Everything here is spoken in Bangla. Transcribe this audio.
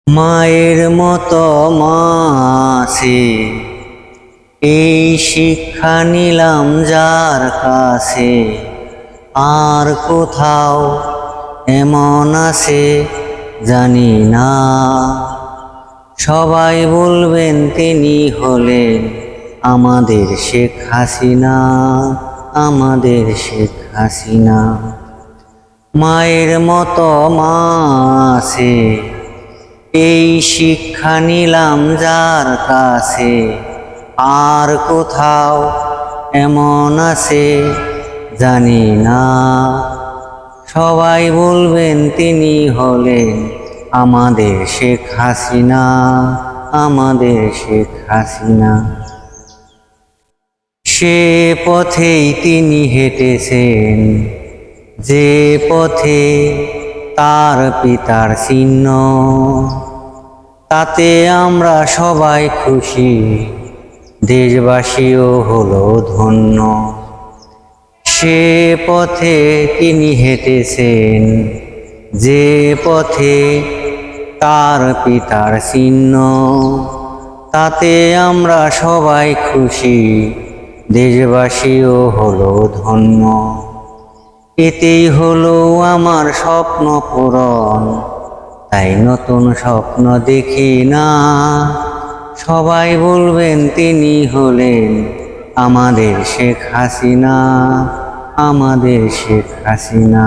মায়ের মতো মাসে এই শিক্ষা নিলাম যার কাছে, আর কোথাও এমন আছে জানি না। সবাই বলবেন তিনি হলেন আমাদের শেখ হাসিনা, আমাদের শেখ হাসিনা। মায়ের মতো মাসে এই শিক্ষা নিলাম যার কাছে, আর কোথাও এমন আছে জানি না। সবাই বলবেন তিনি হলেন আমাদের শেখ হাসিনা, আমাদের শেখ হাসিনা। সে পথেই তিনি হেঁটেছেন যে পথে তার পিতার চিহ্ন, তাতে আমরা সবাই খুশি, দেশবাসীও হলো ধন্য। সে পথে তিনি হেঁটেছেন যে পথে তার পিতার চিহ্ন, তাতে আমরা সবাই খুশি, দেশবাসীও হলো ধন্য। এতেই হলো আমার স্বপ্ন পূরণ, তাই নতুন স্বপ্ন দেখি না। সবাই বলবেন তিনি হলেন আমাদের শেখ হাসিনা, আমাদের শেখ হাসিনা।